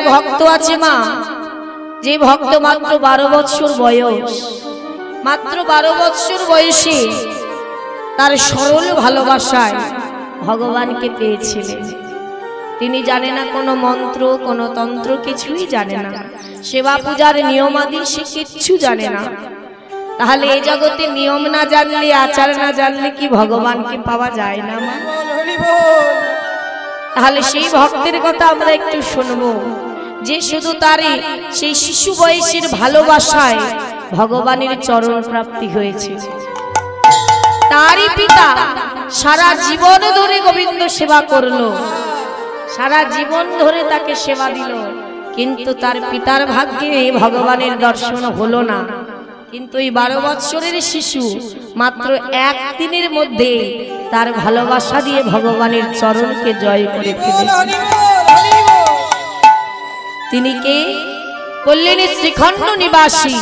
ভক্ত আছে মা, যে ভক্ত মাত্র 12 বছর বয়স, মাত্র 12 বছর বয়সে তার সরল ভালোবাসায় ভগবানকে পেয়েছিলেন। তিনি জানে না কোনো মন্ত্র, কোনো তন্ত্র, কিছুই জানে না। সেবা পূজার নিয়মাদি সে কিচ্ছু জানে না। তাহলে এই জগতে নিয়ম না জানলে, আচার না জানলে কি ভগবানকে পাওয়া যায় না মা? তাহলে সেই ভক্তের কথা আমরা একটু শুনবো, যে শুধু তারই সেই শিশু বয়সের ভালোবাসায় ভগবানের চরণ প্রাপ্তি হয়েছে। তারই পিতা সারা জীবন ধরে গোবিন্দ সেবা করলো, সারা জীবন ধরে তাকে সেবা দিল, কিন্তু তার পিতার ভাগ্যে ভগবানের দর্শন হলো না। কিন্তু এই 12 বছরের শিশু মাত্র একদিনের মধ্যে তার ভালোবাসা দিয়ে ভগবানের চরণকে জয় করে ফেলেছে। তিনি কে? বললেন শ্রীখণ্ড নিবাসী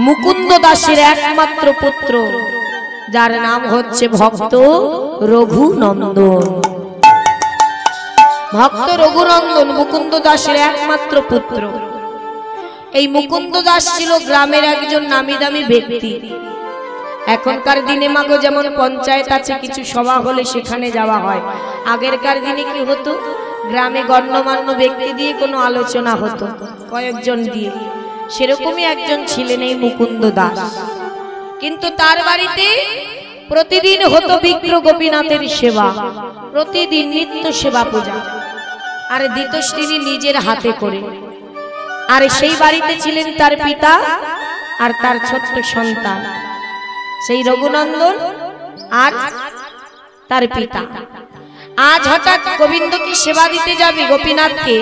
মুকুন্দ দাসের একমাত্র পুত্র, যার নাম হচ্ছে ভক্ত রঘুনন্দন। ভক্ত রঘুনন্দন মুকুন্দ দাসের একমাত্র পুত্র। এই মুকুন্দ দাস ছিল গ্রামের একজন নামি দামি ব্যক্তি। এখনকার দিনে মাগো যেমন পঞ্চায়েত আছে, কিছু সভা হলে সেখানে যাওয়া হয়। আগেরকার দিনে কি হতো, গ্রামে গণ্যমান্য ব্যক্তি দিয়ে কোনো আলোচনা হতো, কয়েকজন দিয়ে। সেরকমই একজন ছিলেন এই মুকুন্দ দাস। কিন্তু তার বাড়িতে প্রতিদিন হতো বিগ্রহ গোপীনাথের সেবা, প্রতিদিন নিত্য সেবা পূজা, আর দিত তিনি নিজের হাতে করে। আর সেই বাড়িতে ছিলেন তার পিতা আর তার ছোট্ট সন্তান, সেই রঘুনন্দন আর তার পিতা। আজ হঠাৎ গোবিন্দকে সেবা দিতে যাবে, গোপীনাথকে,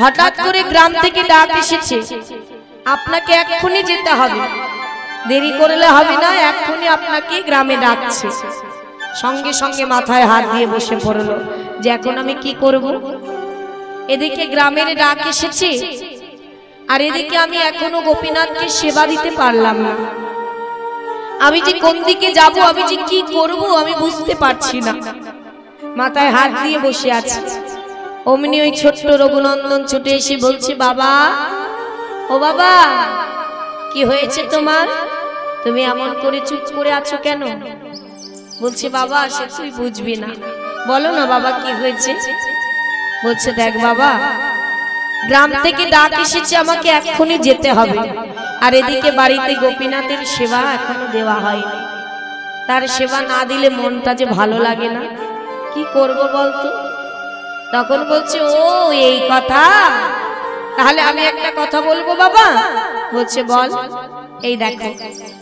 হঠাৎ করে গ্রাম থেকে ডাক এসেছে, আপনাকে এক্ষুনি যেতে হবে, দেরি করলে হবে না, এক্ষুনি আপনাকে গ্রামে ডাকছে। সঙ্গে সঙ্গে মাথায় হাত দিয়ে বসে পড়ল যে এখন আমি কি করব? এদিকে গ্রামের ডাক এসেছে, আর এদিকে আমি এখনো গোপীনাথকে সেবা দিতে পারলাম না। আমি যে কোন দিকে যাব, আমি যে কি করব, আমি বুঝতে পারছি না। মাথায় হাত দিয়ে বসে আছে। অমনি ওই ছোট্ট রঘুনন্দন ছুটে এসে বলছে, বাবা, ও বাবা, কি হয়েছে তোমার? তুমি এমন করে চুপ করে আছো কেন? বলছে, বাবা, সে তুই বুঝবি না, বলো না বাবা কি হয়েছে। বলছে, দেখ বাবা, গ্রাম থেকে ডাক এসেছে, আমাকে এক্ষুনি যেতে হবে, আর এদিকে বাড়িতে গোপীনাথের সেবা এখনো দেওয়া হয়নি। তার সেবা না দিলে মনটা যে ভালো লাগে না, কি করব বলতো? তখন বলছে, ও এই কথা, তাহলে আমি একটা কথা বলবো বাবা। বলছে, বল। এই দেখো,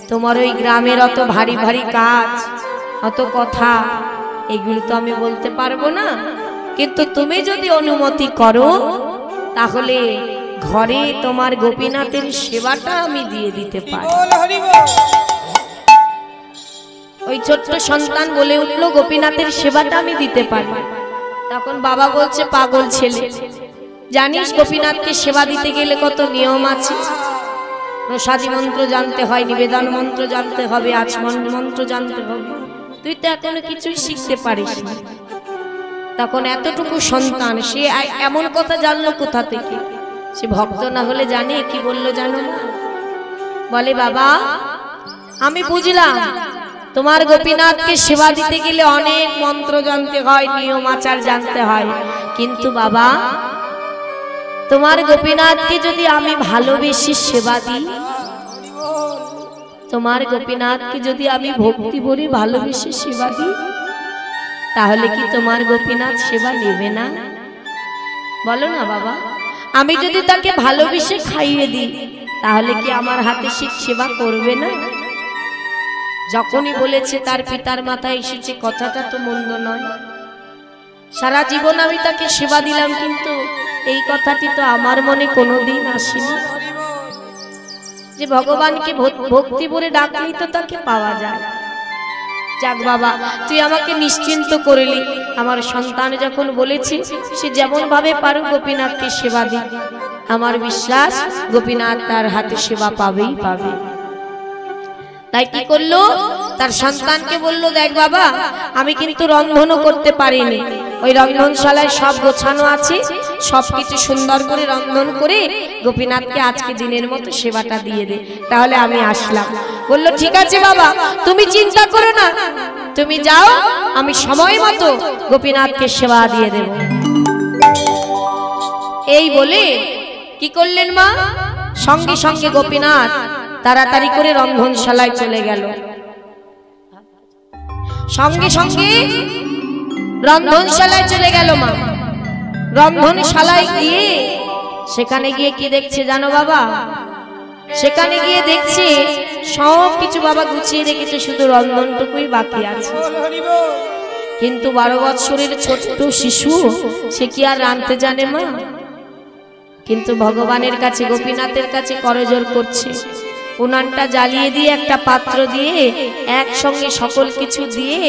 তোমার ওই গ্রামের অত ভারী ভারী কাজ, অত কথা, এগুলো তো আমি বলতে পারবো না, কিন্তু তুমি যদি অনুমতি করো তাহলে ঘরে তোমার গোপীনাথের সেবাটা আমি দিয়ে দিতে পারি। ওই ছোট্ট সন্তান বলে উঠলো, গোপীনাথের সেবাটা আমি দিতে পারি। তখন বাবা বলছে, পাগল ছেলে, জানিস গোপীনাথকে সেবা দিতে গেলে কত নিয়ম আছে? প্রসাদী মন্ত্র জানতে হয়, নিবেদন মন্ত্র জানতে হবে, আচমন মন্ত্র জানতে হবে। তুই তো এখনো কিছুই শিখতে পারিস না। তখন এতটুকু সন্তান, সে এমন কথা জানলো কোথা থেকে? সে ভক্ত না হলে জানে কি বললো জানো না? বলে, বাবা, আমি বুঝলাম তোমার গোপীনাথকে সেবা দিতে গেলে অনেক মন্ত্র জানতে হয়, নিয়ম আচার জানতে হয়, কিন্তু বাবা, তোমার গোপীনাথকে যদি আমি ভালোবেসে সেবা দিই, তোমার গোপীনাথকে যদি আমি ভক্তি ভরে ভালোবেসে সেবা দিই, তাহলে কি তোমার গোপীনাথ সেবা নেবে না? বলো না বাবা। আমি যদি তাকে ভালোবেসে খাইয়ে দিই, তাহলে কি আমার হাতে সে সেবা করবে না? যখনই বলেছে তার পিতার মাথায় এসেছে, কথাটা তো মন্দ নয়। সারা জীবন আমি তাকে সেবা দিলাম, কিন্তু এই কথাটি তো আমার মনে কোনোদিন আসেনি যে ভগবানকে ভক্তি ভরে ডাকলেই তো তাকে পাওয়া যায়। যাক বাবা, তুই আমাকে নিশ্চিন্ত করলি। আমার সন্তান যখন বলেছে সে যেমন ভাবে পারো গোপীনাথকে সেবা দি, আমার বিশ্বাস গোপীনাথ তার হাতে সেবা পাবেই পাবে। তাই কি করলো, তার সন্তানকে বললো, দেখ বাবা, আমি কিন্তু রন্ধনও করতে পারিনি, ওই রন্ধনশালায় সব গোছানো আছে, সবকিছু সুন্দর করে রন্ধন করে গোপীনাথকে আজকে দিনের মতো সেবাটা দিয়ে দে, তাহলে আমি আসলাম। বলল ঠিক আছে বাবা, তুমি চিন্তা করো না, তুমি যাও, আমি সময় মতো গোপীনাথকে সেবা দিয়ে দেব। এই বলে কি করলেন মা, সঙ্গে সঙ্গে গোপীনাথ তাড়াতাড়ি করে রন্ধনশালায় চলে গেল। সঙ্গে সঙ্গে রন্ধনশালায় চলে গেল মা। রন্ধনশালায় গিয়ে সেখানে গিয়ে কি দেখছে জানো বাবা, সেখানে গিয়ে দেখছে সব কিছু বাবা গুছিয়ে রেখেছে, শুধু রন্ধনটুকুই বাকি আছে। কিন্তু 12 বৎসরের ছোট্ট শিশু, সে কি আর রাঁধতে জানে মা? কিন্তু ভগবানের কাছে, গোপীনাথের কাছে করজোড় করছে। উনানটা জ্বালিয়ে দিয়ে একটা পাত্র দিয়ে একসঙ্গে সকল কিছু দিয়ে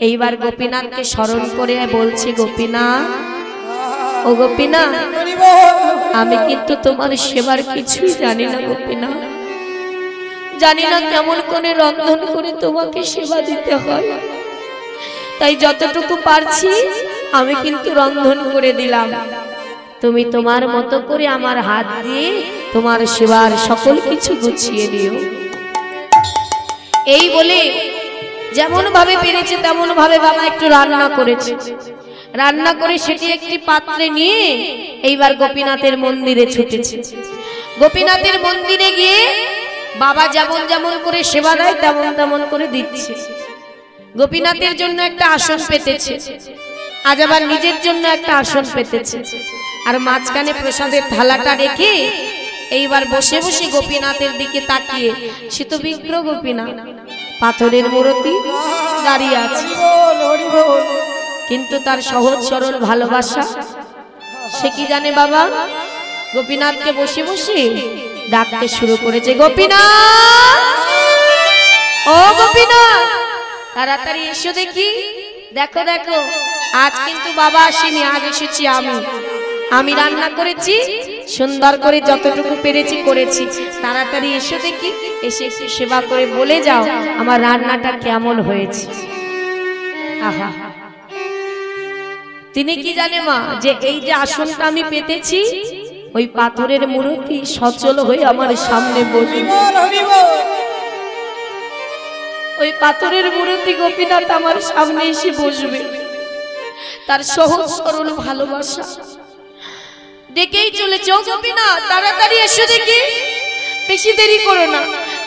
এইবার গোপীনাথকে স্মরণ করে বলছে, গোপীনাথ, ও গোপীনাথ, আমি কিন্তু তোমার সেবার কিছুই জানি না গোপীনাথ, জানি না কেমন করে রন্ধন করে তোমাকে সেবা দিতে হয়, তাই যতটুকু পারছি আমি কিন্তু রন্ধন করে দিলাম, তুমি তোমার মতো করে আমার হাত দিয়ে তোমার সেবার সকল কিছু গুছিয়ে দিও। এই বলে যেমন ভাবে পেরেছে তেমন ভাবে বাবা একটু রান্না করেছে। রান্না করে সেটি একটি পাত্রে নিয়ে এইবার গোপীনাথের মন্দিরে ছুটেছে। গোপীনাথের মন্দিরে গিয়ে বাবা যেমন যেমন করে সেবা দেয় তেমন তেমন করে দিচ্ছে। গোপীনাথের জন্য একটা আসন পেতেছে, আজ আবার নিজের জন্য একটা আসন পেতেছে, আর মাঝখানে প্রসাদের থালাটা রেখে এইবার বসে বসে গোপীনাথের দিকে তাকিয়ে, সে তো বিগ্রহ গোপীনাথ, পাথরের মূর্তি দাঁড়িয়ে আছে, কিন্তু তার সহজ সরল ভালোবাসা সে কি জানে বাবা, গোপীনাথকে বসে বসে ডাকতে শুরু করেছে, গোপীনাথ, ও গোপীনাথ, তাড়াতাড়ি এসো দেখি, দেখো দেখো, আজ কিন্তু বাবা আসেনি, আজ এসেছি আমি রান্না করেছি, সুন্দর করে যতটুকু পেরেছি করেছি, তাড়াতাড়ি এসো দেখি, এসে একটু সেবা করে বলে যাও আমার রান্নাটা কেমন হয়েছে। আহা, তিনি কি জানে মা, যে এই যে আসনটা আমি পেতেছি, ওই পাথরের মূর্তি সচল হয়ে আমার সামনে বসবে, ওই পাথরের মূর্তি গোপীনাথ আমার সামনে এসে বসবে, তার সহজ সরল ভালোবাসা ডেকেই চলেছে, ও গোপীনাথ, তাড়াতাড়ি এসো দেখি, বেশি দেরি করো না,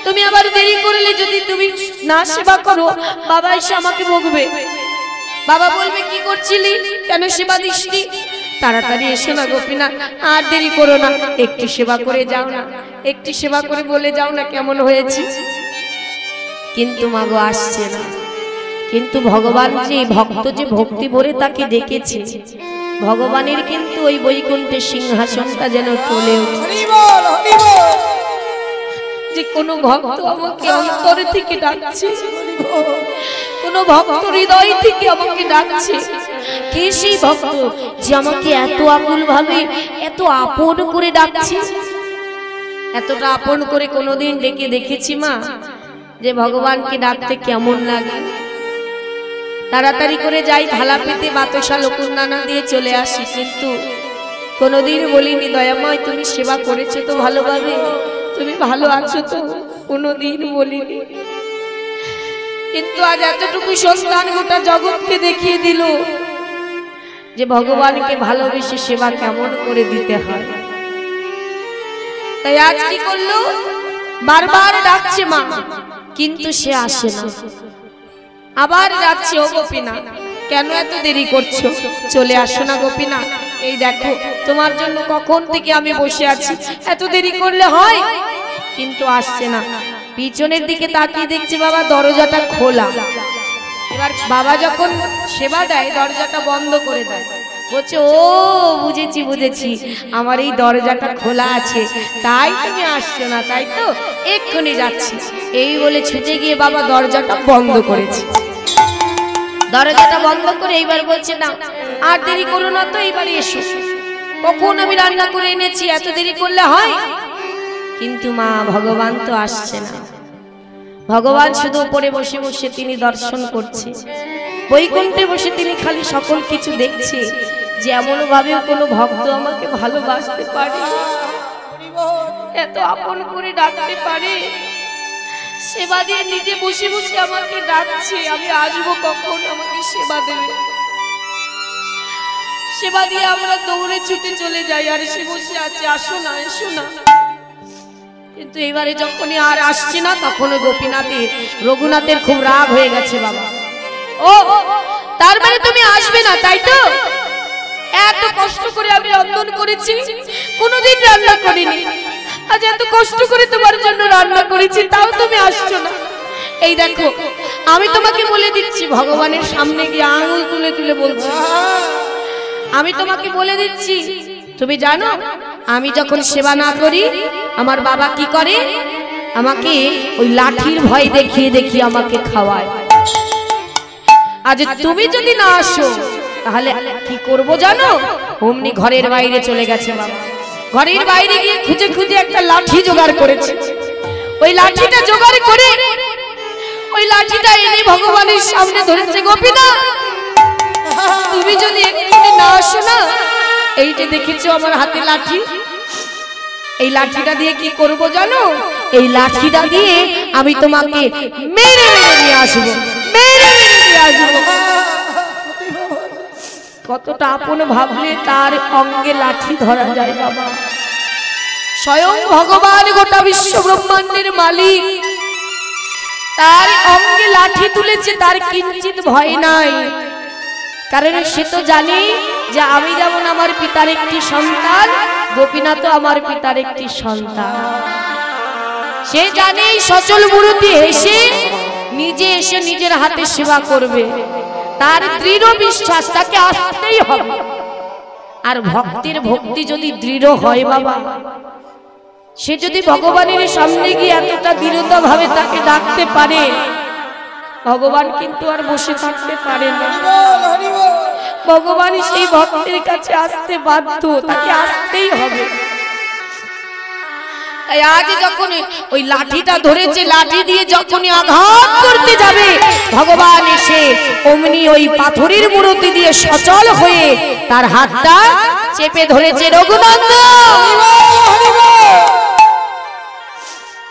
তুমি আবার দেরি করলে যদি তুমি না সেবা করো বাবা এসে আমাকে বকবে, বাবা বলবে কি করছিলি, কেন সেবা দিসনি, তাড়াতাড়ি এসো না গোপীনাথ, আর দেরি করো না, একটু সেবা করে যাও না, একটু সেবা করে বলে যাও না কেমন হয়েছে। কিন্তু মাগো আসছে না। কিন্তু ভগবান যে ভক্ত যে ভক্তি ভরে তাকে ডেকেছে, ভগবানের কিন্তু ওই বৈকুণ্ঠের সিংহাসনটা যেন টলে ওঠে, যে কোনো ভক্ত আমাকে অন্তর থেকে ডাকছে, কোনো ভক্ত হৃদয় থেকে আমাকে ডাকছে, কে সেই ভক্ত যে আমাকে এত আকুল ভাবে এত আপন করে ডাকছে। এতটা আপন করে কোনোদিন ডেকে দেখেছি মা, যে ভগবানকে ডাকতে কেমন লাগে। তাড়াতাড়ি করে যাই, থালা পেতে বাতাসা লকুন্দানা দিয়ে চলে আসি, কিন্তু কোনোদিন বলিনি দয়াময় তুমি সেবা করেছো তো ভালোভাবে, তুমি ভালো আছো তো, কোনোদিন বলিনি। কিন্তু আজ এতটুকু সন্তান গোটা জগৎকে দেখিয়ে দিল যে ভগবানকে ভালোবেসে সেবা কেমন করে দিতে হয়। তাই আজ কি করলো, বারবার ডাকছে মা, কিন্তু সে আসে না, আবার যাচ্ছে, ও গোপীনাথ কেন এত দেরি করছো, চলে আসো না গোপীনাথ, এই দেখো তোমার জন্য কখন থেকে আমি বসে আছি, এত দেরি করলে হয়, কিন্তু আসছে না। পিছনের দিকে তাকিয়ে দেখছি বাবা দরজাটা খোলা। এবার বাবা যখন সেবা দেয় দরজাটা বন্ধ করে দেয়, বলছে ও বুঝেছি বুঝেছি, আমার এই দরজাটা খোলা আছে তাই তুমি আসছো না, তাই তো, এক্ষুনি যাচ্ছি। এই বলে ছুটে গিয়ে বাবা দরজাটা বন্ধ করেছে। দরজাটা বন্ধ করে এইবার বলছে না আর দেরি করো না তো, এইবার এসো, কখন আমি রান্না করে এনেছি, এত দেরি করলে হয়। কিন্তু মা ভগবান তো আসছে না, ভগবান শুধু উপরে বসে বসে তিনি দর্শন করছে। বৈকুণ্ঠে বসে তিনি খালি সকল কিছু দেখছে যে এমন ভাবে কোনো ভক্ত আমাকে ভালোবাসতে পারে, এত আপন করে ডাকতে পারে। সেবা দিয়ে নিজে বসে বসে আমাকে ডাকছে, আমি আসবো কখন আমাকে সেবা দেবে। সেবা দিয়ে আমরা দৌড়ে ছুটে চলে যাই, আর সে বসে আছে, আসো না এসো না। কিন্তু এবারে যখনই আর আসছে না, তখন রঘুনাথের খুব রাগ হয়ে গেছে। বাবা, ও তার মানে তুমি আসবে না, তাই তো? এত কষ্ট করে আমি রন্ধন করেছি, কোনোদিন রান্না করিনি, আজ এত কষ্ট করে তোমার জন্য রান্না করেছি, তাও তুমি আসছো না। এই দেখো, আমি তোমাকে বলে দিচ্ছি, ভগবানের সামনে গিয়ে আঙুল তুলে তুলে বলছি, আমি তোমাকে বলে দিচ্ছি, তুমি জানো আমি যখন সেবা না করি আমার বাবা কি করে? আমাকে ওই লাঠির ভয় দেখিয়ে দেখিয়ে আমাকে খাওয়ায়। আজ তুমি যদি না আসো তাহলে কি করব জানো? অমনি ঘরের বাইরে চলে গেছে বাবা। ঘরের বাইরে গিয়ে খুঁজে খুঁজে একটা লাঠি জোগাড় করেছে। ওই লাঠিটা জোগাড় করে ওই লাঠিটা এনে ভগবানের সামনে ধরেছে। গোপীনা, তুমি যদি এক্ষুনি না আসো না, এই যে দেখেছো আমার হাতে লাঠি, এই লাঠিটা দিয়ে কি করব জানো? এই লাঠিটা দিয়ে আমি তোমাকে মেরে মেরে নিয়ে আসবো, মেরে মেরে নিয়ে আসবো। কতটা আপন ভাবলে তার অঙ্গে লাঠি ধরা যায় বাবা। স্বয়ং ভগবান গোটা বিশ্ব ব্রহ্মাণ্ডের মালিক, তার অঙ্গে লাঠি তুলেছে, তার কিঞ্চিত ভয় নাই। কারণ সে তো জানে যে আমি যেমন আমার পিতার একটি সন্তান, গোপীনাথ আমার পিতার একটি সন্তান। সে জানে সচল মূর্তি এসে নিজে এসে নিজের হাতে সেবা করবে, তার দৃঢ় বিশ্বাস, তাকে আসতেই হবে। আর ভক্তের ভক্তি যদি দৃঢ় হয় বাবা, সে যদি ভগবানের সামনে গিয়ে এতটা দৃঢ়তা ভাবে তাকে ডাকতে পারে, ভগবান কিন্তু আর বসে থাকতে পারে না। ভগবান সেই ভক্তের কাছে আসতে বাধ্য, তাকে আসতেই হবে। আজ যখন ওই লাঠিটা ধরেছে, লাঠি দিয়ে যখনই আঘাত করতে যাবে, ভগবান এসে অমনি ওই পাথরের মূর্তি দিয়ে সচল হয়ে তার হাতটা চেপে ধরেছে। রঘুনন্দন,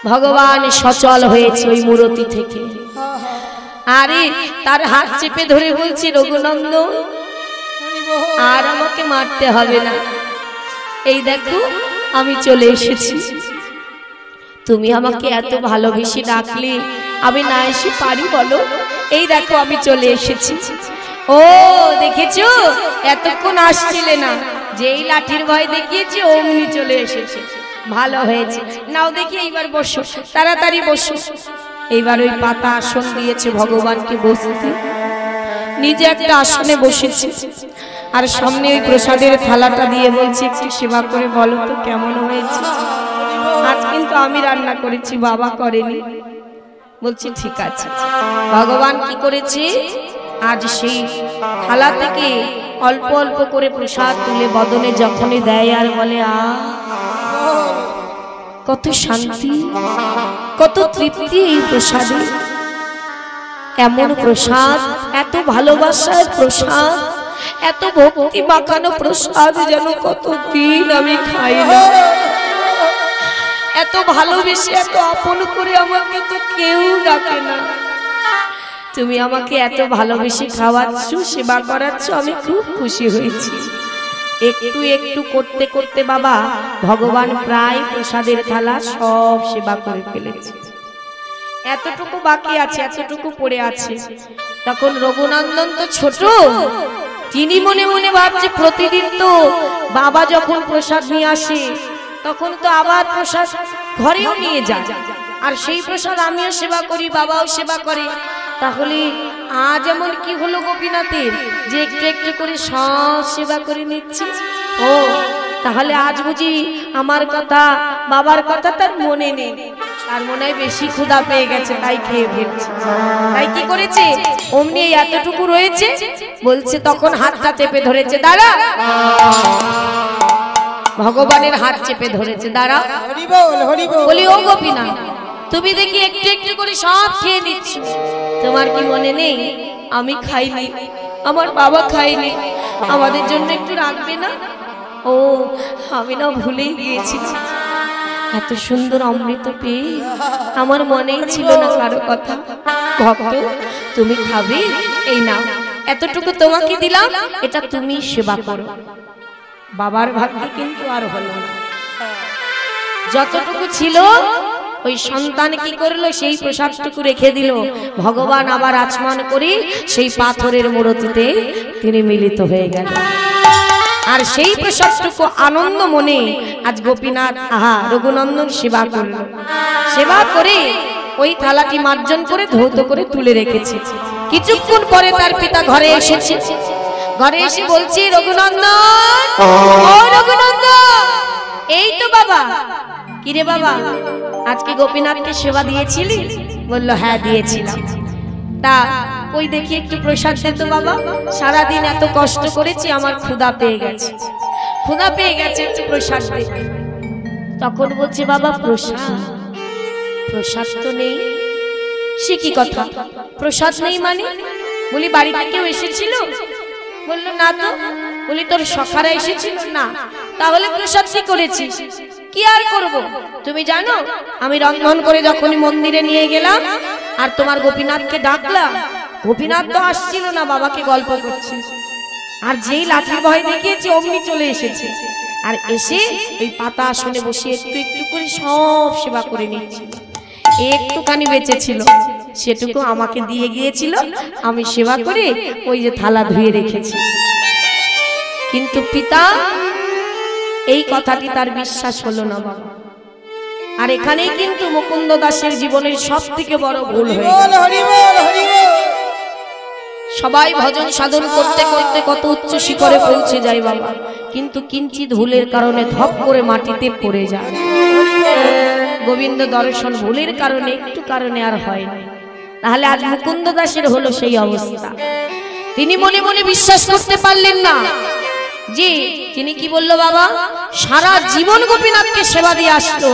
ভগবান সচল হয়েছে ওই মূর্তি থেকে। আরে তার হাত চেপে ধরে বলছি, রঘুনন্দন আর আমাকে মারতে হবে না, এই দেখো আমি চলে এসেছি। তুমি আমাকে এত ভালোবেসে ডাকলে আমি না এসে পারি বলো? এই দেখো আমি চলে এসেছি। ও দেখেছো, এতক্ষণ আসছিলে না, যেই লাঠির ভয় দেখিয়েছি অমনি চলে এসেছে, ভালো হয়েছে। নাও দেখি এইবার বসো, তাড়াতাড়ি বসো। এইবার ওই পাতা আসন দিয়েছে ভগবানকে বসতে, নিজে একটা আসনে বসেছে, আর সামনে ওই প্রসাদের থালাটা দিয়ে বলছে, একটু সেবা করে বলো তো কেমন হয়েছে। আজ কিন্তু আমি রান্না করেছি, বাবা করেনি। বলছি ঠিক আছে। ভগবান কি করেছে, আজ সেই থালা থেকে অল্প অল্প করে প্রসাদ তুলে বদনে যখনই দেয় আর বলে, কত শান্তি, কত তৃপ্তি এই প্রসাদে। এমন প্রসাদ, এত ভালোবাসার প্রসাদ, এত ভক্তি মাখানো প্রসাদ যেন কতদিন আমি খাই না। এত ভালোবেসে এত আপন করে আমাকে তো কেউ ডাকে না। তুমি আমাকে এত ভালোবেসে খাওয়াচ্ছ, সেবা করাচ্ছ, আমি খুব খুশি হয়েছি। একটু একটু করতে করতে বাবা ভগবান প্রায় প্রসাদের থালা সব সেবা করে ফেলেছে। এতটুকু বাকি আছে, এতটুকু পড়ে আছে। তখন রঘুনন্দন তো ছোট, তিনি মনে মনে ভাবছে প্রতিদিন তো বাবা যখন প্রসাদ নিয়ে আসে তখন তো আবার প্রসাদ ঘরেও নিয়ে যায়, আর সেই প্রসাদ আমিও সেবা করি, বাবাও সেবা করে। তাহলে আজ এমন কি হলো গোপীনাথের যে একটু একটু করে সব সেবা করে নিচ্ছে? ও তাহলে আজ বুঝি আমার কথা, বাবার কথা তার মনে নেই, আর মনে হয় বেশি ক্ষুধা পেয়ে গেছে, তাই খেয়ে ফেলছে। তাই কি করেছে, অমনি এতটুকু রয়েছে বলছে, তখন হাতটা চেপে ধরেছে, দাঁড়া। ভগবানের হাত চেপে ধরেছে, দাঁড়া। বলি, ও গোপীনাথ, তুমি দেখি একটু একটু করে সব খেয়ে দিচ্ছ, তোমার কি মনে নেই আমি খাইনি, আমার বাবা খাইনি, আমাদের জন্য একটু রাখবে না? ও আমি না ভুলেই গিয়েছিলাম, এত সুন্দর অমৃত পেয়ে আমার মনেই ছিল না কারো কথা। ভক্ত তুমি খাবে, এই নাও এতটুকু তোমাকে দিলাম, এটা তুমি সেবা করো। বাবার ভাগ্যে কিন্তু আর হলো না, যতটুকু ছিল ওই সন্তান কি করলো, সেই প্রসাদটুকু রেখে দিল। ভগবান আবার আচমন করে সেই পাথরের মূর্তিতে তিনি মিলিত হয়ে গেল। আর সেই প্রসাদটুকু আনন্দ মনে আজ গোপীনাথ রঘুনন্দন সেবা করল। সেবা করে ওই থালাটি মার্জন করে ধৌত করে তুলে রেখেছে। কিছুক্ষণ পরে তার পিতা ঘরে এসেছে। ঘরে এসে বলছে, রঘুনন্দন, ও রঘুনন্দন। এই তো বাবা। কিরে বাবা, আজকে গোপীনাথকে সেবা দিয়েছিলি? বলল, হ্যাঁ দিয়েছিলাম। তা ওই দেখি একটু প্রসাদ দে তো বাবা, সারাদিন এত কষ্ট করেছি, আমার ক্ষুধা পেয়ে গেছে, ক্ষুধা পেয়ে গেছে, একটু প্রসাদ দে। তখন বলছে, বাবা প্রসাদ, প্রসাদ তো নেই। সে কি কথা, প্রসাদ নেই মানে? বলি বাড়িতে কেউ এসেছিল? বললো না তো। বলি তোর সখারা এসেছিল? না। তাহলে প্রসাদ কি করেছিস? কি আর করব, তুমি জানো আমি রন্ধন করে যখনই মন্দিরে নিয়ে গেলাম আর তোমার গোপীনাথকে ডাকলাম, গোপীনাথ তো আসছিল না, বাবাকে গল্প করছে। আর যেই লাঠির ভয় দেখিয়েছে অমনি চলে এসেছে, আর এসে ওই পাতা আসনে বসে একটু একটু করে সব সেবা করে নিচ্ছিল। একটুখানি বেঁচেছিল, সেটুকু আমাকে দিয়ে গিয়েছিল, আমি সেবা করে ওই যে থালা ধুয়ে রেখেছি। কিন্তু পিতা এই কথাটি তার বিশ্বাস হলো না বাবা। আর এখানেই কিন্তু মুকুন্দ দাসের জীবনের সব থেকে বড় ভুল হয়ে গেল। সবাই ভজন সাধন করতে করতে কত উচ্চ শিখরে পৌঁছে যায় বাবা, কিন্তু কিঞ্চিত ভুলের কারণে ধপ করে মাটিতে পড়ে যায়। গোবিন্দ দর্শন ভুলের কারণে, একটু কারণে আর হয় না। তাহলে আজ মুকুন্দ দাসের হলো সেই অবস্থা। তিনি মনে মনে বিশ্বাস করতে পারলেন না যে, তিনি কি বললো বাবা, সারা জীবন গোপীনাথকে সেবা দিয়ে আসলো,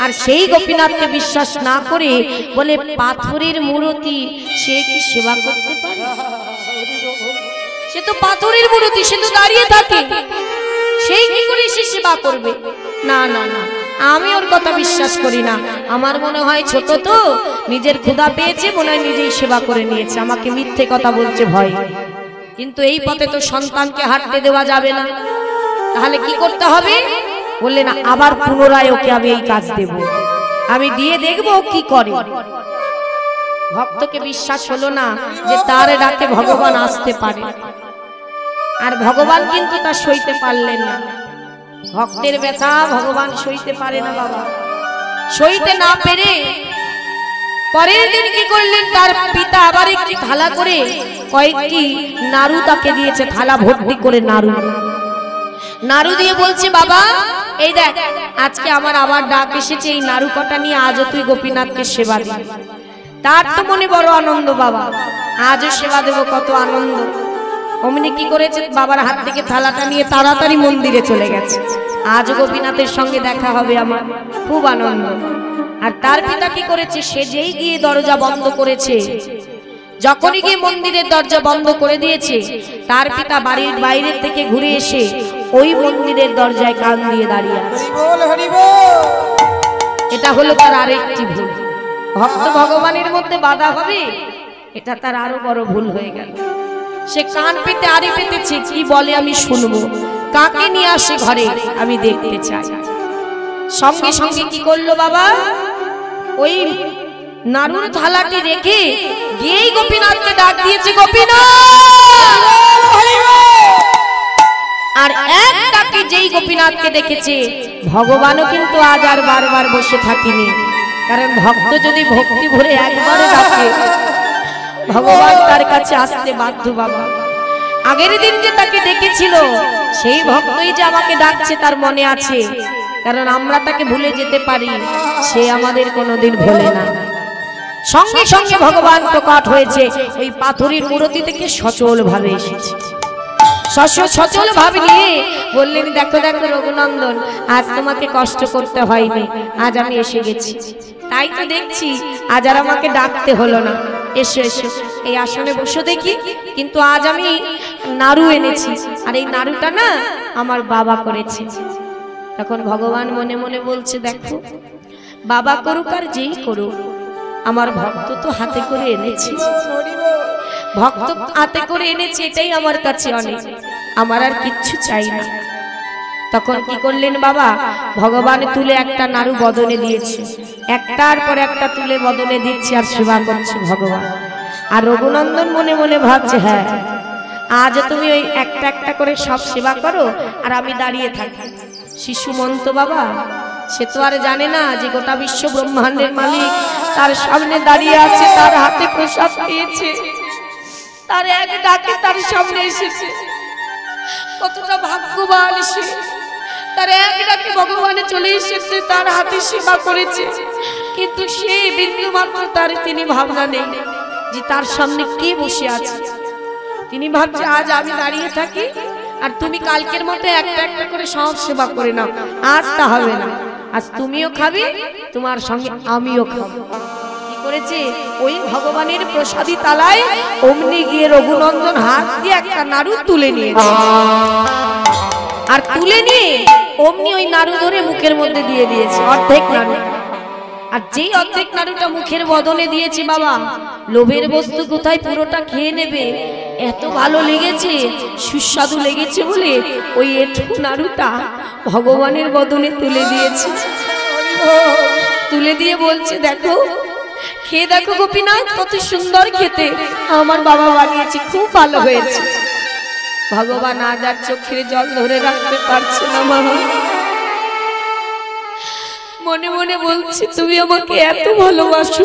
আর সেই গোপীনাথকে বিশ্বাস না করে বলে পাথরের মূর্তি, সে কি সেবা করতে পারে? সে তো পাথরের মূর্তি, সে তো দাঁড়িয়ে থাকে, সেই কি করে সে সেবা করবে? না না না, আমি ওর কথা বিশ্বাস করি না। আমার মনে হয় ছোট তো, নিজের ক্ষুধা পেয়েছে, মনে হয় নিজেই সেবা করে নিয়েছে, আমাকে মিথ্যে কথা বলছে ভয়। কিন্তু এই পথে তো সন্তানকে হাঁটতে দেওয়া যাবে না। তাহলে কি করতে হবে? বললেন আবার পুনরায় ওকে আমি এই কাজ দেব, আমি দিয়ে দেখব ও কি করে। ভক্তকে বিশ্বাস হলো না যে তার ডাকে ভগবান আসতে পারে, আর ভগবান কিন্তু তা সইতে পারলেন না। ভক্তের ব্যথা ভগবান সইতে পারে না বাবা। সইতে না পেরে পরের দিন কি করলেন, তার পিতা আবার একটি থালা করে কয়েকটি নাড়ু তাকে দিয়েছে, থালা ভর্তি করে নাড়ু। নাড়ু দিয়ে বলছে, বাবা এই দেখ, আজকে আমার আবার ডাক এসেছে, এই নাড়ু কটা নিয়ে আজও তুই গোপীনাথকে সেবা দিবি। তার তো মনে বড় আনন্দ, বাবা আজও সেবা দেব, কত আনন্দ। অমনি কি করেছে, বাবার হাত থেকে থালাটা নিয়ে তাড়াতাড়ি মন্দিরে চলে গেছে, আজ গোপীনাথের সঙ্গে দেখা হবে আমার, খুব আনন্দ। আর তার পিতা কি করেছে, সে যেই গিয়ে দরজা বন্ধ করেছে, যখনই গিয়ে মন্দিরের দরজা বন্ধ করে দিয়েছে, তার পিতা বাড়ির বাইরে থেকে ঘুরে এসে ওই মন্দিরের দরজায় কান দিয়ে দাঁড়িয়ে আছে। এটা হলো তার আরেকটি ভুল। ভক্ত ভগবানের মধ্যে বাধা হবে, এটা তার আরো বড় ভুল হয়ে গেল। সে কান পেতে আড়ি পেতেছে, কি বলে আমি শুনবো, কাকে নিয়ে আসে ঘরে আমি দেখতে চাই। সঙ্গে সঙ্গে কি করলো বাবা, ওই নাড়ুর থালাটি রেখে গিয়েই গোপীনাথকে ডাক দিয়েছে, গোপীনাথ। আর এক ডাকে যেই গোপীনাথকে দেখেছে, ভগবানও কিন্তু আজ আর বারবার বসে থাকিনি, কারণ ভক্ত যদি ভক্তি ভরে একবারে ডাকে, ভগবান তার কাছে আসতে বাধ্য বাবা। আগের দিন যে তাকে ডেকেছিল, সেই ভক্তই যে আমাকে ডাকছে তার মনে আছে, কারণ আমরা তাকে ভুলে যেতে পারি, সে আমাদের কোনোদিন ভোলে না। সঙ্গে সঙ্গে ভগবান প্রকট হয়েছে, ওই পাথরের মূর্তি থেকে সচল ভাবে এসেছে। সচল ভাবে নিয়ে বললেন, দেখো দেখো রঘুনন্দন, আজ তোমাকে কষ্ট করতে হয়নি, আজ আমি এসে গেছি, তাই তো দেখছি আজ আর আমাকে ডাকতে হলো না, এসো এসো। এই আসনে বসে দেখি, কিন্তু আজ আমি নাড়ু এনেছি, আর এই নাড়ুটা না আমার বাবা করেছে। তখন ভগবান মনে মনে বলছে, দেখো বাবা করুক আর যেই করুক, আমার ভক্ত তো হাতে করে এনেছি, ভক্ত হাতে করে এনেছে, এটাই আমার কাছে অনেক, আমার আর কিচ্ছু চাই না। তখন কি করলেন বাবা, ভগবান তুলে একটা নাড়ু বদনে দিয়েছে, একটার পর একটা তুলে বদনে দিচ্ছে আর সেবা করছে ভগবান। আর রঘুনন্দন মনে মনে ভাবছে, হ্যাঁ আজ তুমি ওই একটা একটা করে সব সেবা করো আর আমি দাঁড়িয়ে থাকি। শিশু মন্ত বাবা সে তো আর জানে না যে গোটা বিশ্ব ব্রহ্মাণ্ডের মালিক তার সামনে দাঁড়িয়ে আছে, তার হাতে প্রসাদ পেয়েছে, তার এক ডাকে তার সামনে এসেছে। কতটা ভাগ্যবান সে, তার এক ডাকে ভগবানে চলে এসেছে, তার হাতে সেবা করেছে, কিন্তু সে বিন্দু মাত্র তার তিনি ভাবনা নেই যে তার সামনে কে বসে আছে। তিনি ভাবছে আজ আমি দাঁড়িয়ে থাকি আর তুমি কালকের মতো একটা একটা করে সব সেবা করে নাও, আজ তা হবে না, আজ তুমিও খাবে তোমার সঙ্গে আমিও খাবো। কি করেছে, ওই ভগবানের প্রসাদী তালায় অমনি গিয়ে রঘুনন্দন হাত দিয়ে একটা নাড়ু তুলে নিয়েছে, আর তুলে নিয়ে অমনি ওই নাড়ু ধরে মুখের মধ্যে দিয়ে দিয়েছে, অর্ধেক নাড়ু। আর যেই অর্ধেক নাড়ুটা মুখের বদনে দিয়েছে বাবা, লোভের বস্তু কোথায় পুরোটা খেয়ে নেবে, এত ভালো লেগেছে, সুস্বাদু লেগেছে বলে ওই এঁঠো নাড়ুটা ভগবানের বদনে তুলে দিয়েছে। তুলে দিয়ে বলছে, দেখো খেয়ে দেখো গোপীনাথ, কত সুন্দর খেতে, আমার বাবা বানিয়েছে, খুব ভালো হয়েছে। ভগবান আজ আর চোখের জল ধরে রাখতে পারছে না মামা, মনে মনে বলছি তুমি আমাকে এত ভালোবাসো,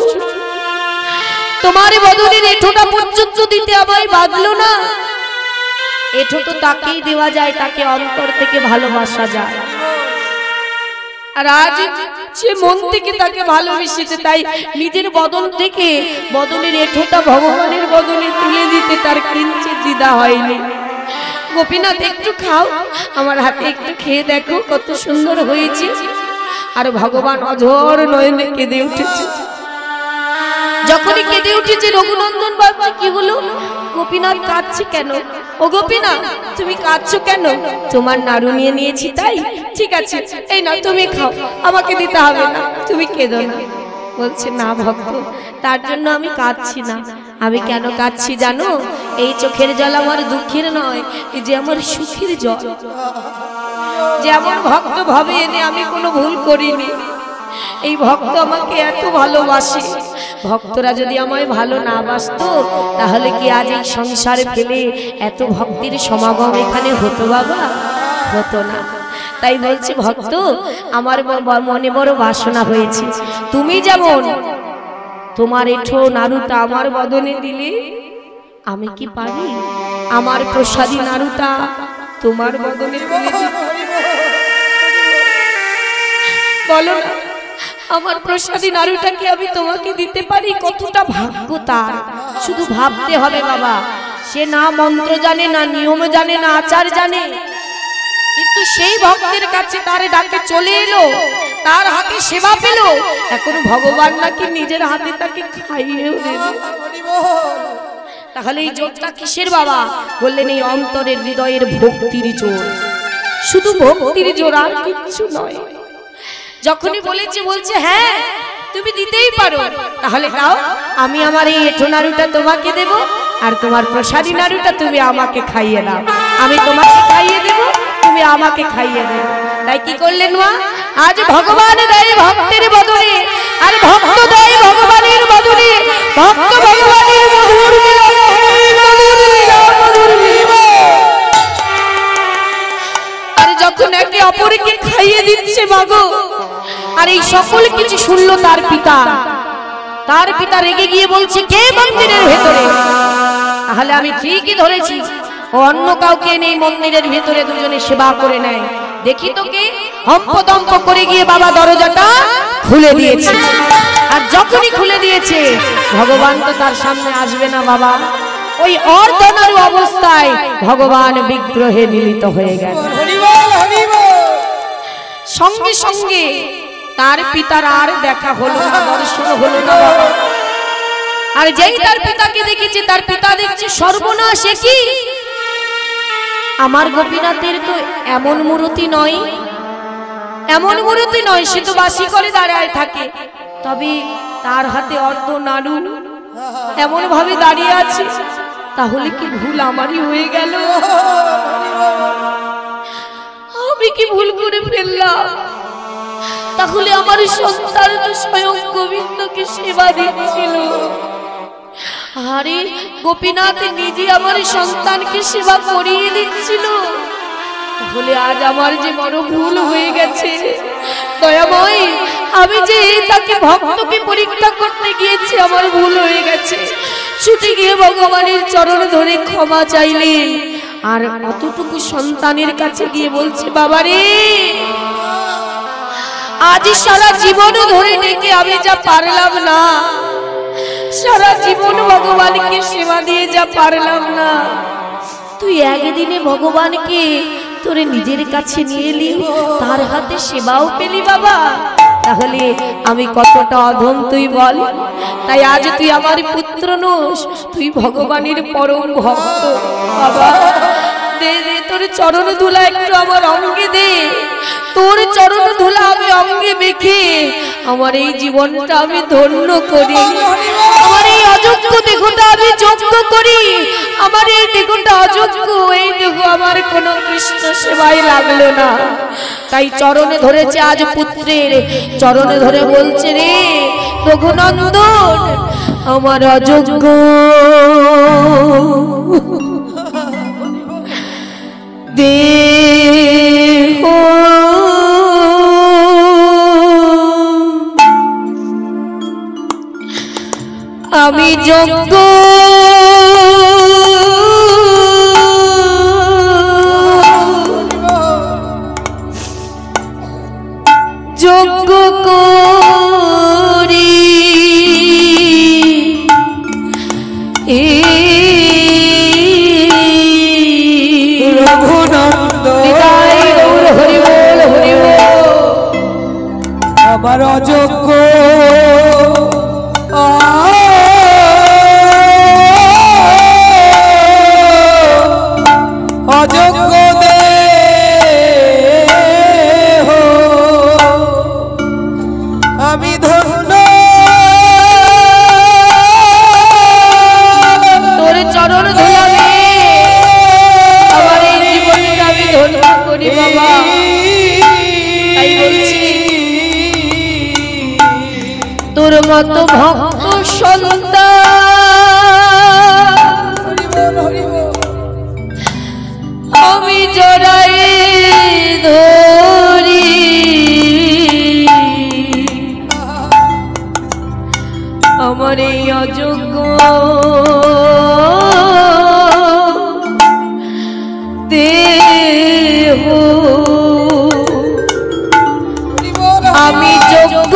তোমার বদনের এঁঠোটা পর্যন্ত দিতে আমায় বাঁধলো না। এঁঠো তো তাকেই দেওয়া যায়, তাকে অন্তর থেকে ভালোবাসা যায়, আর আজ সে মন থেকে তাকে ভালোবেসেছে, তাই নিজের বদন থেকে বদনের এঁঠোটা ভগবানের বদনে তুলে দিতে তার কিঞ্চিত দ্বিধা হয়নি। গোপীনাথ একটু খাও, আমার হাতে একটু খেয়ে দেখো কত সুন্দর হয়েছে। আর ভগবান অঝোর নয়নে কেঁদে উঠেছে। যখনই কেঁদে উঠেছে রঘুনন্দন ভাবছে কি হলো, গোপীনাথ কাঁদছে কেন? ও গোপীনাথ তুমি কাঁদছো কেন? তোমার নাড়ু নিয়ে নিয়েছি তাই, ঠিক আছে এই না তুমি খাও, আমাকে দিতে হবে না, তুমি কেঁদো না। বলছে না ভক্ত, তার জন্য আমি কাঁদছি না। আমি কেন কাঁদছি জানো? এই চোখের জল আমার দুঃখের নয়, এই যে আমার সুখের জল। যেমন ভক্ত ভাবে এনে আমি কোনো ভুল করিনি, এই ভক্ত আমাকে এত ভালোবাসে। ভক্তরা যদি আমায় ভালো না বাসতো তাহলে কি আজ এই সংসারে ফেলে এত ভক্তির সমাগম এখানে হতো বাবা? হতো না। তাই বলছি ভক্ত, আমার মনে বড় বাসনা হয়েছে, তুমি যেমন তোমার এঁঠো নাড়ুটা আমার বদনে দিলে, আমি কি পারি আমার প্রসাদী নাড়ুটা তোমার বদনে তুলে দিতে? বলো না, আমার প্রসাদী নাড়ুটাকে আমি তোমাকে দিতে পারি? কতটা ভাগ্য তার, শুধু ভাবতে হবে বাবা। সে না মন্ত্র জানে, না নিয়ম জানে, না আচার জানে, কিন্তু সেই ভক্তের কাছে তার ডাকে চলে এলো, তার হাতে সেবা পেল। এখন ভগবান নাকি নিজের হাতে তাকে খাইয়েও দেবে। তাহলে এই জোরটা কিসের বাবা? বললেন এই অন্তরের হৃদয়ের ভক্তির জোর, শুধু ভক্তির জোর, আর কিচ্ছু নয়। যখনই বলেছে বলছে হ্যাঁ তুমি দিতেই পারো, তাহলে দাও, আমি আমার এই এঁঠো নাড়ুটা তোমাকে দেব, আর তোমার প্রসাদী নাড়ুটা তুমি আমাকে খাইয়ে দাও। আমি তোমাকে খাইয়ে দেব, তুমি আমাকে খাইয়ে দেবে। তাই কি করলেন মা? আজ ভগবান দেয় ভক্তের বদনে, আর ভক্ত দেয় ভগবানের বদনে। ভক্ত ভগবানের মধুর মিলন, মধুর মিলন, মধুর মিলন। আর যখন একে অপরকে খাইয়ে দিচ্ছে মাগো, আর এই সকল কিছু শুনলো তার পিতা। তার পিতা রেগে গিয়ে বলছে কে মন্দিরের ভেতরে? তাহলে আমি ঠিকই ধরেছি, ও অন্য কাউকে নেই মন্দিরের ভেতরে দুজনে সেবা করে নেয়। দেখি তো কে? হম্পদম্প করে গিয়ে বাবা দরজাটা খুলে দিয়েছে। আর যখনই খুলে দিয়েছে, ভগবান তো তার সামনে আসবে না বাবা, ওই অর্ধনারী অবস্থায় ভগবান বিগ্রহে মিলিত হয়ে গেল। সঙ্গে সঙ্গে তার পিতার আর দেখা হলো না, দর্শন হলো না বাবা। আর যেই তার পিতাকে দেখেছে তার পিতা দেখছে সর্বনাশ, এ কি আমার গোপীনাথের তো এমন মূর্তি নয়, এমন মূর্তি নয়, সে তো বাসি করে দাঁড়ায় থাকে, তবে তার হাতে অর্ধ নাড়ু এমন ভাবে দাঁড়িয়ে আছে, তাহলে কি ভুল আমারই হয়ে গেল? আমি কি ভুল করে ফেললাম? তাহলে আমার সন্তান তো স্বয়ং গোবিন্দকে সেবা দিচ্ছিল। আরে গোপীনাথ নিজে আমার সন্তানকে সেবা করিয়ে দিচ্ছিল, তাহলে আজ আমার যে বড় ভুল হয়ে গেছে। দয়াময়, আমি যে তাকে ভক্তকে পরীক্ষা করতে গিয়েছি, আমার ভুল হয়ে গেছে। ছুটে গিয়ে ভগবানের চরণ ধরে ক্ষমা চাইলেন, আর অতটুকু সন্তানের কাছে গিয়ে বলছে, বাবারে আজ সারা জীবন ধরে ডেকে আমি যা পারলাম না, সারা জীবন ভগবানকে সেবা দিয়ে যা পারলাম না, তুই একদিনে ভগবানকে তোরে নিজের কাছে নিয়ে এলি, তার হাতে সেবাও পেলি বাবা, তাহলে আমি কতটা অধম তুই বল। তাই আজ তুই আমার পুত্র নোস, তুই ভগবানের পরম ভক্ত। বাবা দে দে তোর চরণ ধুলা একটু আমার অঙ্গে দে, তোর চরণ ধুলা আমি অঙ্গে মেখে আমার এই জীবনটা আমি ধন্য করি, আমার এই অযোগ্য দেহটা আমি যোগ্য করি, আমার এই দেহটা অযোগ্য, এই দেহ আমার কোনো কৃষ্ণ সেবায় লাগলো না। তাই চরণে ধরেছে আজ পুত্রের চরণে ধরে বলছে, রে রঘুনন্দন আমার অযোগ্য দেহ আমি যোগ্য যোগ্য করি আমার অযোগ্য অযোগ্য দেহ আমি ধন্য তোর চরণ ধুলাবে আমার এই জীবনটা আমি ধন্য করি বাবা। তাই বলছি তোর মতো ভক্ত সন্তান আমি জড়াই ধরি, আমার এই অযোগ্য দেহ আমি যোগ্য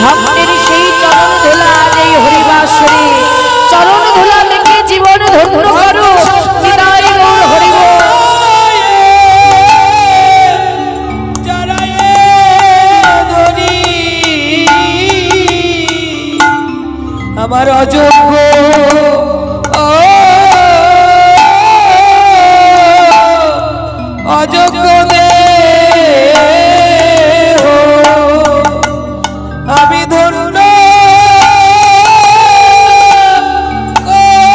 ভক্তের সেই চরণ ধুলা এই হরিবাসরে চরণ ধুলা থেকে জীবন ধন্য করো। বিদায় গৌর হরি বল। আমার অযোগ্য অযোগ্য দেহ আমি ধন্য করি।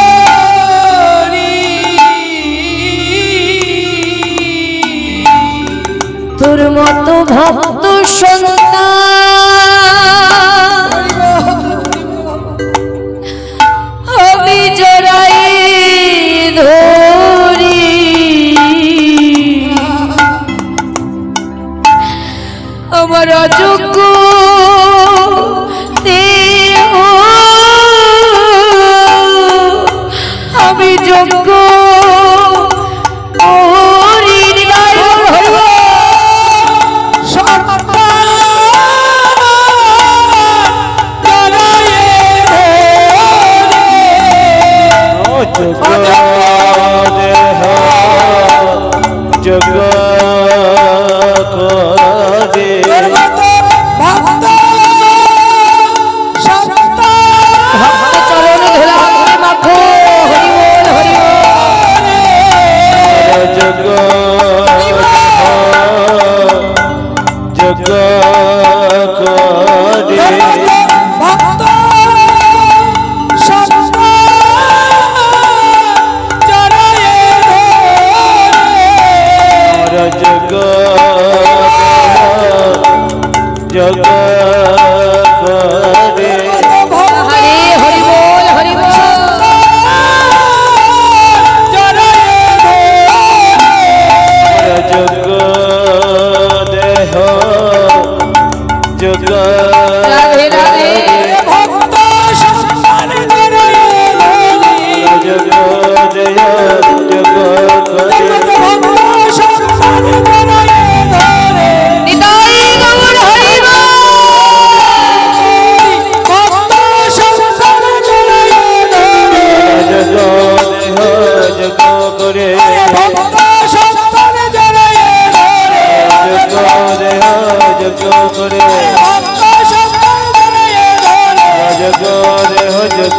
তোর মতো ভক্ত সন্তান আমি জড়াই ধরি, আমার অযোগ্য দেহ আমি যোগ্য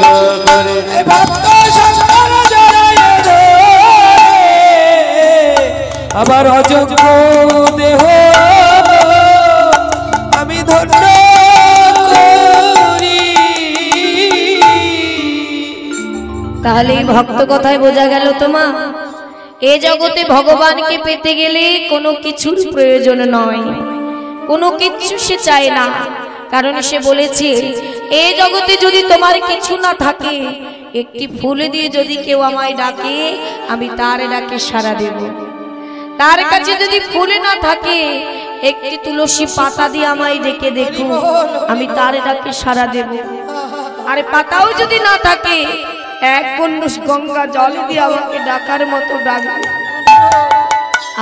যোগ করে ভক্ত শঙ্কর জড়ায় ধরে আমার অযোগ্য দেহ আমি ধন্য করি। তাহলে এই ভক্ত কথায় বোঝা গেল তোমা, এ জগতে ভগবানকে পেতে গেলে কোনো কিছুর প্রয়োজন নয়, কোনো কিছু সে চায় না। কারণ সে বলেছে এই জগতে যদি তোমার কিছু না থাকে, একটি ফুল দিয়ে যদি কেউ আমায় ডাকে আমি তার ডাকে সাড়া দেব। তার কাছে যদি ফুল না থাকে, একটি তুলসী পাতা দিয়ে আমায় ডেকে দেখো, আমি তার ডাকে সাড়া দেব। আর পাতাও যদি না থাকে, এক বন্যস গঙ্গা জল দিয়ে আমাকে ডাকার মতো ডাকবে,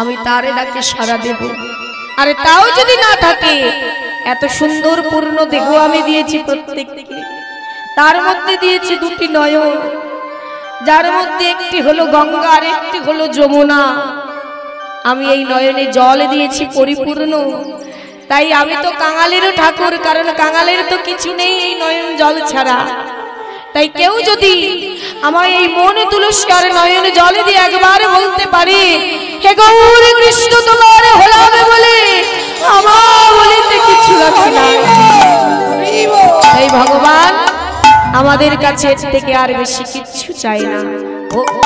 আমি তার ডাকে সাড়া দেব। আর তাও যদি না থাকে, এত সুন্দর পূর্ণ দেহ আমি দিয়েছি প্রত্যেককে, তার মধ্যে দিয়েছি দুটি নয়ন, যার মধ্যে একটি হলো গঙ্গা আর একটি হলো যমুনা। আমি এই নয়নে জল দিয়েছি পরিপূর্ণ। তাই আমি তো কাঙালেরও ঠাকুর, কারণ কাঙালের তো কিছু নেই এই নয়ন জল ছাড়া। তাই কেউ যদি আমার এই মন তুলসী আর নয়ন জল দিয়ে একবার বলতে পারে, হে গৌর কৃষ্ণ তোমার হলাবে বলে, আমার বলিতে কিছু রাখি না। এই ভগবান আমাদের কাছে এর থেকে আর বেশি কিচ্ছু চাই না।